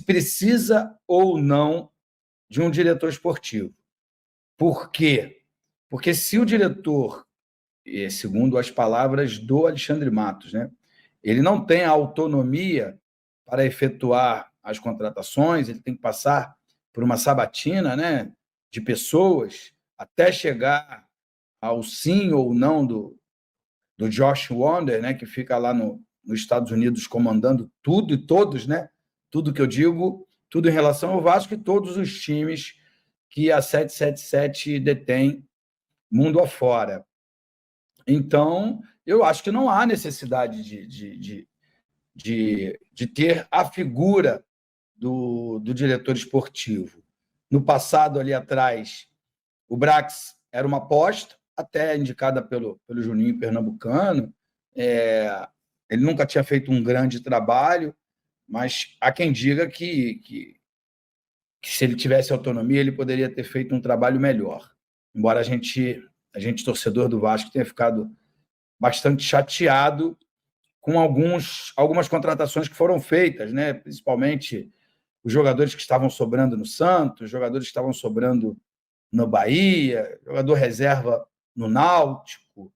precisa ou não de um diretor esportivo. Por quê? Porque se o diretor, segundo as palavras do Alexandre Matos, né, ele não tem a autonomia para efetuar as contratações, ele tem que passar por uma sabatina, né, de pessoas até chegar ao sim ou não do Josh Wonder, né, que fica lá nos Estados Unidos comandando tudo e todos, né, tudo que eu digo, tudo em relação ao Vasco e todos os times que a 777 detém mundo afora. Então, eu acho que não há necessidade de ter a figura do diretor esportivo. No passado, ali atrás, o Brax era uma aposta, até indicada pelo Juninho Pernambucano. Ele nunca tinha feito um grande trabalho, mas há quem diga que se ele tivesse autonomia, ele poderia ter feito um trabalho melhor. Embora a gente, torcedor do Vasco, tenha ficado bastante chateado com algumas contratações que foram feitas, né? Principalmente os jogadores que estavam sobrando no Santos, os jogadores que estavam sobrando no Bahia, jogador reserva no Náutico.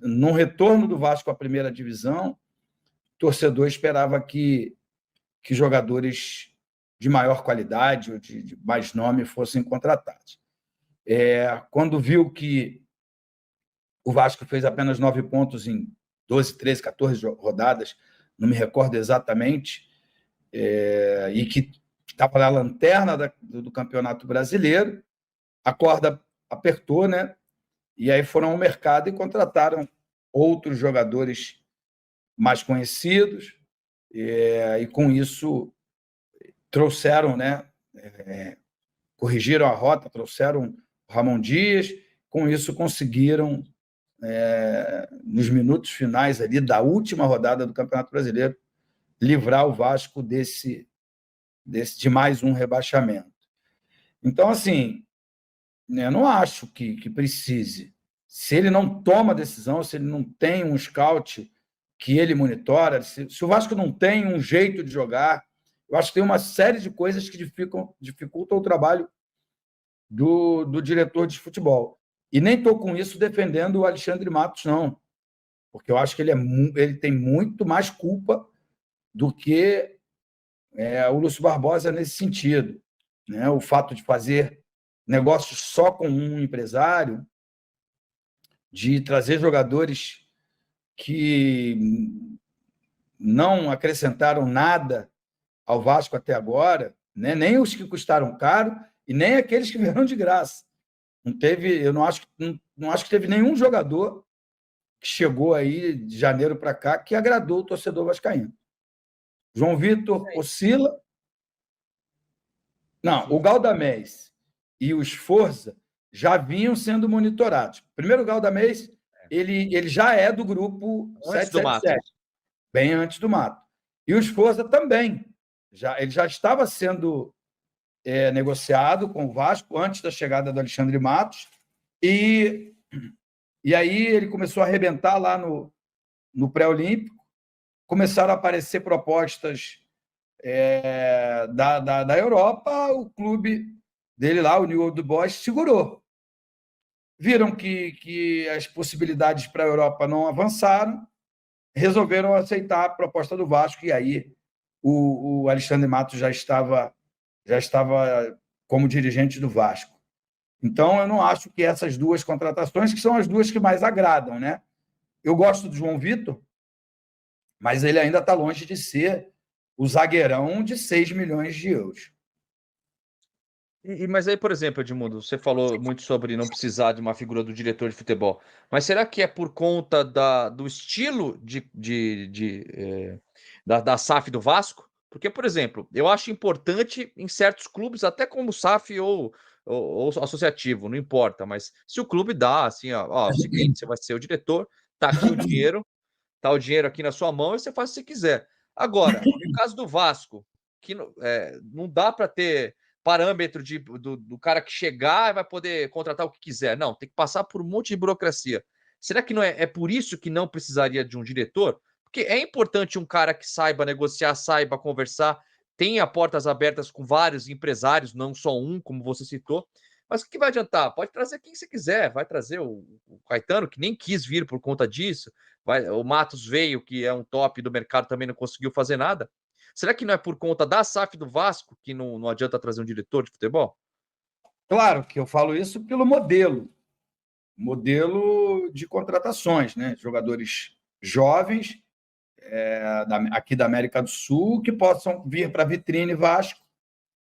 No retorno do Vasco à primeira divisão, o torcedor esperava que jogadores de maior qualidade ou de mais nome fossem contratados. Quando viu que o Vasco fez apenas 9 pontos em 12, 13, 14 rodadas, não me recordo exatamente, e que estava na lanterna do Campeonato Brasileiro, a corda apertou, né? E aí foram ao mercado e contrataram outros jogadores mais conhecidos, e com isso trouxeram, né? Corrigiram a rota, trouxeram o Ramon Dias, com isso conseguiram, nos minutos finais ali da última rodada do Campeonato Brasileiro, livrar o Vasco de mais um rebaixamento. Então, assim, eu não acho que precise. Se ele não toma decisão, se ele não tem um scout que ele monitora, se o Vasco não tem um jeito de jogar, eu acho que tem uma série de coisas que dificultam o trabalho do diretor de futebol. E nem estou com isso defendendo o Alexandre Matos, não, porque eu acho que ele tem muito mais culpa do que o Lúcio Barbosa nesse sentido, né? O fato de fazer negócios só com um empresário, de trazer jogadores que não acrescentaram nada ao Vasco até agora, né? Nem os que custaram caro e nem aqueles que vieram de graça. Eu não acho que teve nenhum jogador que chegou aí de janeiro para cá que agradou o torcedor vascaíno. João Vitor oscila. Não, o Galdamés e o Sforza já vinham sendo monitorados. Primeiro, o Galdamés, ele já é do grupo 777, bem antes do Mato. E o Sforza também. Ele já estava sendo negociado com o Vasco antes da chegada do Alexandre Matos. E aí ele começou a arrebentar lá no pré-olímpico. Começaram a aparecer propostas da Europa. O clube dele lá, o New Old Boys, segurou. Viram que as possibilidades para a Europa não avançaram, resolveram aceitar a proposta do Vasco, e aí o Alexandre Matos já estava como dirigente do Vasco. Então, eu não acho que essas duas contratações, que são as duas que mais agradam, né? Eu gosto do João Vitor, mas ele ainda está longe de ser o zagueirão de 6 milhões de euros. Mas aí, por exemplo, Edmundo, você falou muito sobre não precisar de uma figura do diretor de futebol, mas será que é por conta do estilo da SAF do Vasco? Porque, por exemplo, eu acho importante em certos clubes, até como SAF ou associativo, não importa, mas se o clube dá, assim, ó, é o seguinte, você vai ser o diretor, tá aqui o dinheiro, tá o dinheiro aqui na sua mão e você faz o que você quiser. Agora, no caso do Vasco, que não dá para ter parâmetro do cara que chegar e vai poder contratar o que quiser. Não, tem que passar por um monte de burocracia. Será que não é por isso que não precisaria de um diretor? Porque é importante um cara que saiba negociar, saiba conversar, tenha portas abertas com vários empresários, não só um, como você citou. Mas o que vai adiantar? Pode trazer quem você quiser. Vai trazer o Caetano, que nem quis vir por conta disso. O Matos veio, que é um top do mercado, também não conseguiu fazer nada. Será que não é por conta da SAF do Vasco que não adianta trazer um diretor de futebol? Claro que eu falo isso pelo modelo de contratações, né? Jogadores jovens aqui da América do Sul que possam vir para a vitrine Vasco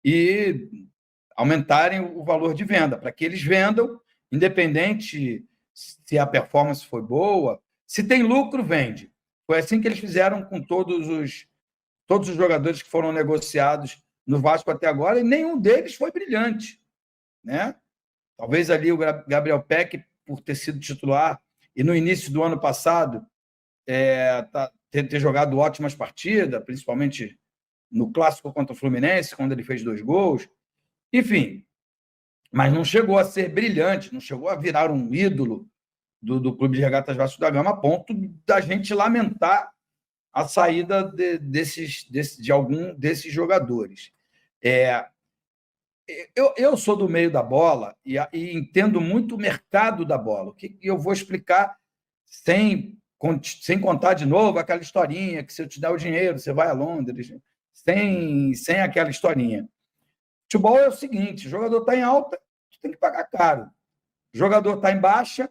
e aumentarem o valor de venda, para que eles vendam, independente se a performance foi boa, se tem lucro, vende. Foi assim que eles fizeram com todos os jogadores que foram negociados no Vasco até agora, e nenhum deles foi brilhante, né? Talvez ali o Gabriel Peck, por ter sido titular, e no início do ano passado ter jogado ótimas partidas, principalmente no clássico contra o Fluminense, quando ele fez 2 gols. Enfim, mas não chegou a ser brilhante, não chegou a virar um ídolo do Clube de Regatas Vasco da Gama, a ponto da gente lamentar a saída de algum desses jogadores. Eu sou do meio da bola e entendo muito o mercado da bola. O que eu vou explicar sem contar de novo aquela historinha que se eu te der o dinheiro, você vai a Londres, sem aquela historinha. Futebol é o seguinte: o jogador está em alta, você tem que pagar caro. O jogador está em baixa,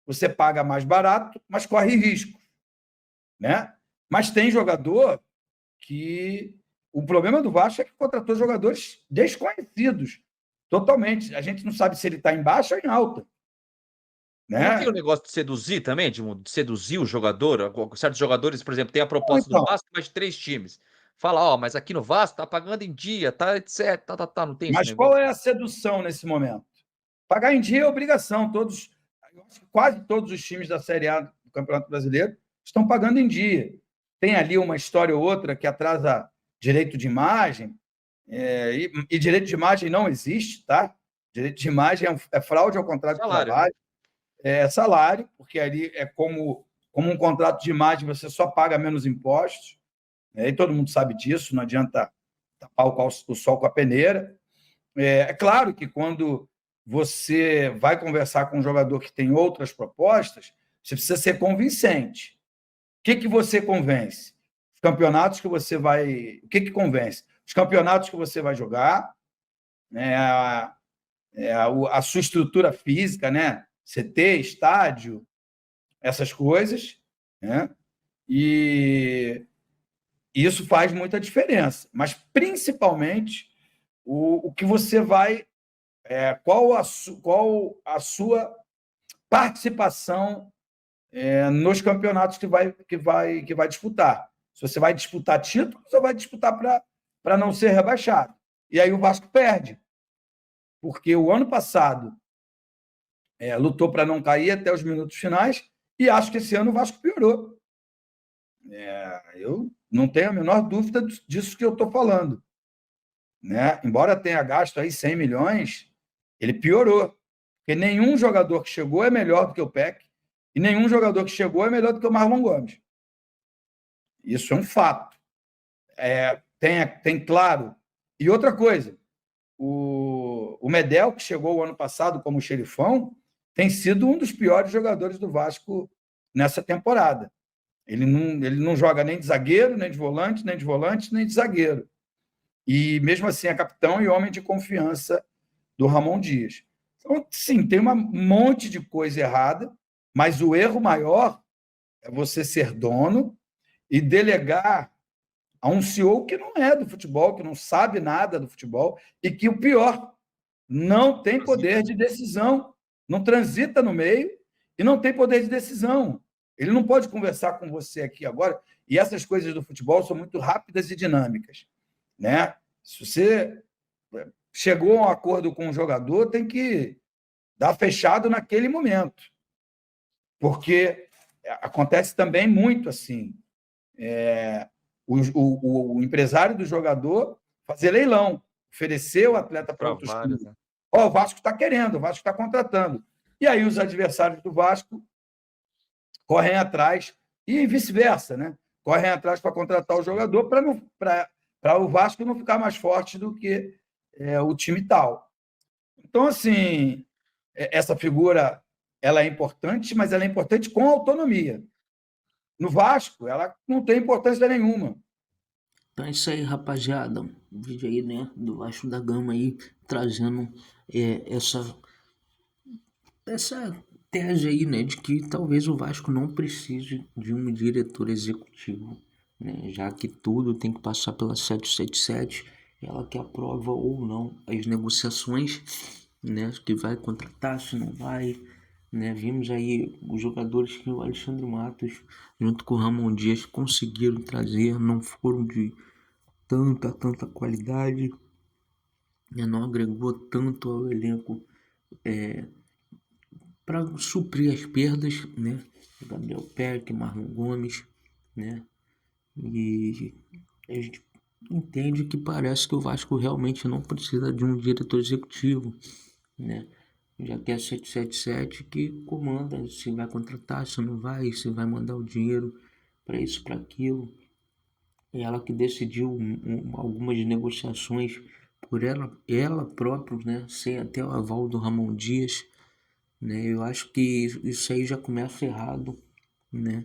você paga mais barato, mas corre risco, né? Mas tem jogador que... O problema do Vasco é que contratou jogadores desconhecidos, totalmente. A gente não sabe se ele está em baixa ou em alta. Né? Não tem o negócio de seduzir também, de seduzir o jogador? Certos jogadores, por exemplo, tem a proposta do Vasco, mas de 3 times. Fala, mas aqui no Vasco tá pagando em dia, tá etc, não tem esse Mas negócio. qual é a sedução nesse momento? Pagar em dia é obrigação. Quase todos os times da Série A do Campeonato Brasileiro estão pagando em dia. Tem ali uma história ou outra que atrasa direito de imagem, e direito de imagem não existe, tá? Direito de imagem é fraude ao contrato de trabalho, é salário, porque ali é como um contrato de imagem, você só paga menos impostos, e todo mundo sabe disso, não adianta tapar o sol com a peneira. É claro que quando você vai conversar com um jogador que tem outras propostas, você precisa ser convincente. O que você convence? Os campeonatos que você vai... O que convence? Os campeonatos que você vai jogar, né? A sua estrutura física, né? CT, estádio, essas coisas, né? E isso faz muita diferença. Mas, principalmente, o que você vai... qual a sua participação nos campeonatos que vai disputar. Se você vai disputar título, você vai disputar para não ser rebaixado. E aí o Vasco perde. Porque o ano passado lutou para não cair até os minutos finais, e acho que esse ano o Vasco piorou. Eu não tenho a menor dúvida disso que eu estou falando. Né? Embora tenha gasto aí 100 milhões, ele piorou. Porque nenhum jogador que chegou é melhor do que o Peck, e nenhum jogador que chegou é melhor do que o Marlon Gomes. Isso é um fato. Tem claro. E outra coisa, o Medel, que chegou o ano passado como xerifão, tem sido um dos piores jogadores do Vasco nessa temporada. Ele não joga nem de zagueiro, nem de volante, nem de zagueiro. E, mesmo assim, é capitão e homem de confiança do Ramon Dias. Então, sim, tem um monte de coisa errada, mas o erro maior é você ser dono e delegar a um CEO que não é do futebol, que não sabe nada do futebol e que, o pior, não tem poder de decisão, não transita no meio e não tem poder de decisão. Ele não pode conversar com você aqui agora, e essas coisas do futebol são muito rápidas e dinâmicas. Né? Se você chegou a um acordo com o jogador, tem que dar fechado naquele momento. Porque acontece também muito assim. O empresário do jogador fazer leilão, oferecer o atleta para outros clubes. Né? O Vasco está querendo, o Vasco está contratando. E aí os adversários do Vasco correm atrás, e vice-versa, né? Correm atrás para contratar o jogador para para o Vasco não ficar mais forte do que o time tal. Então, assim, essa figura ela é importante, mas ela é importante com autonomia. No Vasco, ela não tem importância nenhuma. Então é isso aí, rapaziada. Um vídeo aí, né, do Vasco da Gama aí, trazendo essa tese aí, né, de que talvez o Vasco não precise de um diretor executivo, né, já que tudo tem que passar pela 777, ela que aprova ou não as negociações, né, que vai contratar, se não vai, né, vimos aí os jogadores que o Alexandre Matos, junto com o Ramon Dias, conseguiram trazer, não foram de tanta qualidade, né, não agregou tanto ao elenco para suprir as perdas, né? Gabriel Peck, Marlon Gomes, né? E a gente entende que parece que o Vasco realmente não precisa de um diretor executivo, né? Já que é a 777 que comanda se vai contratar, se não vai, se vai mandar o dinheiro para isso, para aquilo. É ela que decidiu algumas negociações por ela própria, né? Sem até o aval do Ramon Dias, né? Eu acho que isso aí já começa errado, né?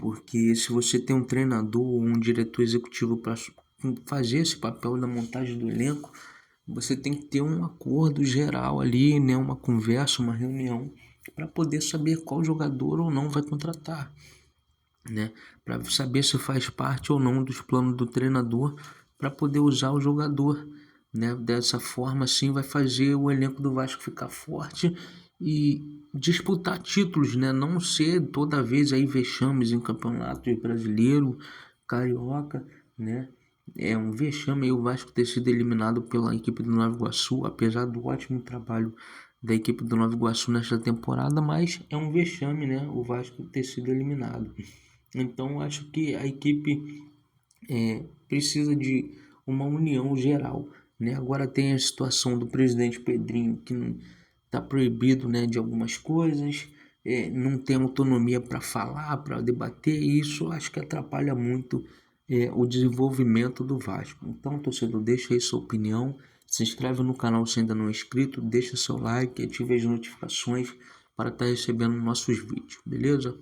Porque se você tem um treinador ou um diretor executivo para fazer esse papel da montagem do elenco, você tem que ter um acordo geral ali, né? Uma conversa, uma reunião, para poder saber qual jogador ou não vai contratar, né? Para saber se faz parte ou não dos planos do treinador, para poder usar o jogador, né? Dessa forma, assim, vai fazer o elenco do Vasco ficar forte e disputar títulos, né? Não ser toda vez aí vexames em campeonato brasileiro, carioca, né? É um vexame aí o Vasco ter sido eliminado pela equipe do Nova Iguaçu, apesar do ótimo trabalho da equipe do Nova Iguaçu nesta temporada, mas é um vexame, né? O Vasco ter sido eliminado. Então acho que a equipe precisa de uma união geral, né? Agora tem a situação do presidente Pedrinho que está proibido, né, de algumas coisas, não tem autonomia para falar, para debater, e isso acho que atrapalha muito o desenvolvimento do Vasco. Então, torcedor, deixa aí sua opinião, se inscreve no canal se ainda não é inscrito, deixa seu like, ative as notificações para estar recebendo nossos vídeos, beleza?